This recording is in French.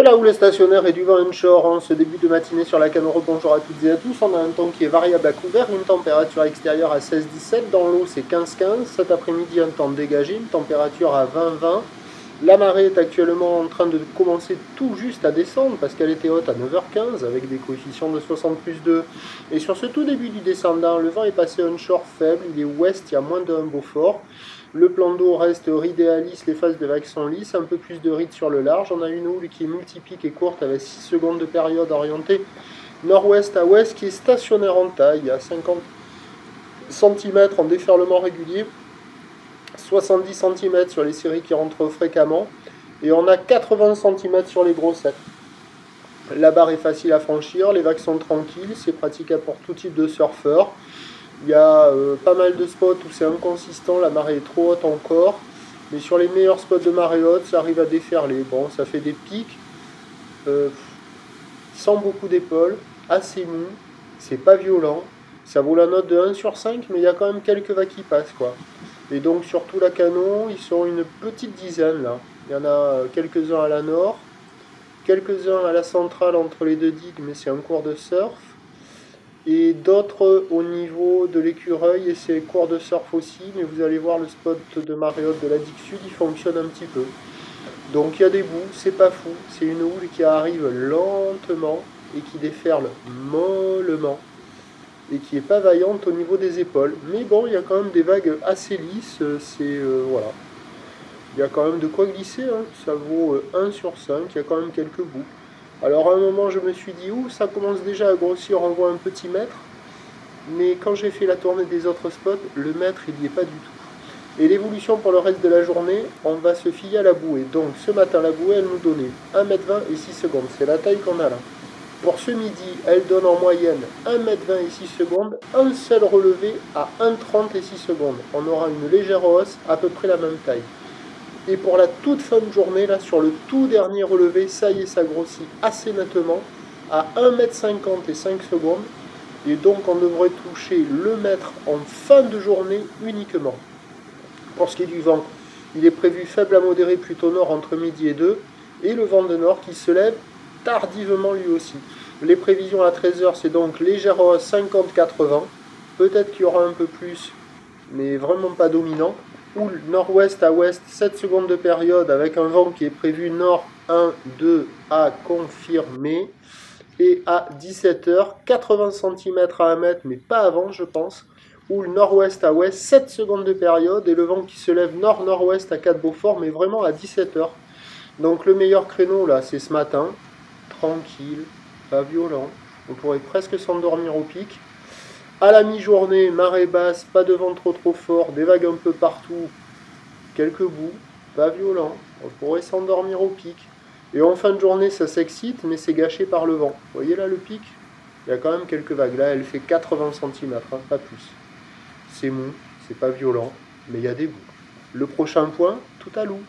la houle stationnaire et du vent onshore en ce début de matinée sur la Canoro. Bonjour à toutes et à tous. On a un temps qui est variable à couvert, une température extérieure à 16-17. Dans l'eau, c'est 15-15. Cet après-midi, un temps dégagé, une température à 20-20. La marée est actuellement en train de commencer tout juste à descendre parce qu'elle était haute à 9h15 avec des coefficients de 60 plus 2. Et sur ce tout début du descendant, le vent est passé onshore faible, il est ouest, il y a moins de 1 Beaufort. Le plan d'eau reste ridé à lisse, les phases de vagues sont lisses, un peu plus de ride sur le large. On a une houle qui est multipique et courte avec 6 secondes de période orientée nord-ouest à ouest qui est stationnaire en taille à 50 cm en déferlement régulier. 70 cm sur les séries qui rentrent fréquemment et on a 80 cm sur les grossettes. La barre est facile à franchir, les vagues sont tranquilles, c'est pratique pour tout type de surfeur. Il y a pas mal de spots où c'est inconsistant, la marée est trop haute encore, mais sur les meilleurs spots de marée haute, ça arrive à déferler. Bon, ça fait des pics sans beaucoup d'épaules, assez mou, c'est pas violent, ça vaut la note de 1 sur 5, mais il y a quand même quelques vagues qui passent, quoi. Et donc sur tout la Canon, ils sont une petite dizaine là. Il y en a quelques-uns à la nord, quelques-uns à la centrale entre les deux digues, mais c'est un cours de surf. Et d'autres au niveau de l'écureuil, et c'est cours de surf aussi, mais vous allez voir le spot de marée haute de la digue sud, il fonctionne un petit peu. Donc il y a des bouts, c'est pas fou, c'est une houle qui arrive lentement et qui déferle mollement. Et qui est pas vaillante au niveau des épaules. Mais bon, il y a quand même des vagues assez lisses, voilà. Il y a quand même de quoi glisser, hein. Ça vaut 1 sur 5, il y a quand même quelques bouts. Alors à un moment, je me suis dit, ça commence déjà à grossir, on voit un petit mètre. Mais quand j'ai fait la tournée des autres spots, le mètre, il n'y est pas du tout. Et l'évolution pour le reste de la journée, on va se fier à la bouée. Donc ce matin, la bouée, elle nous donnait 1m20 et 6 secondes. C'est la taille qu'on a là. Pour ce midi, elle donne en moyenne 1m20 et 6 secondes, un seul relevé à 1m30 et 6 secondes. On aura une légère hausse, à peu près la même taille. Et pour la toute fin de journée, là, sur le tout dernier relevé, ça y est, ça grossit assez nettement, à 1m50 et 5 secondes. Et donc, on devrait toucher le mètre en fin de journée uniquement. Pour ce qui est du vent, il est prévu faible à modéré plutôt nord entre midi et 2, et le vent de nord qui se lève tardivement lui aussi. Les prévisions à 13h, c'est donc légère hausse 50-80. Peut-être qu'il y aura un peu plus, mais vraiment pas dominant. Ou nord-ouest à ouest, 7 secondes de période avec un vent qui est prévu nord 1, 2 à confirmer. Et à 17h, 80 cm à 1 mètre, mais pas avant, je pense. Ou le nord-ouest à ouest, 7 secondes de période et le vent qui se lève nord-nord-ouest à 4 Beaufort, mais vraiment à 17h. Donc le meilleur créneau là, c'est ce matin. Tranquille, pas violent, on pourrait presque s'endormir au pic. À la mi-journée, marée basse, pas de vent trop fort, des vagues un peu partout, quelques bouts, pas violent, on pourrait s'endormir au pic. Et en fin de journée, ça s'excite, mais c'est gâché par le vent. Vous voyez là le pic? Il y a quand même quelques vagues. Là, elle fait 80 cm, hein, pas plus. C'est mou, c'est pas violent, mais il y a des bouts. Le prochain point, tout à l'eau.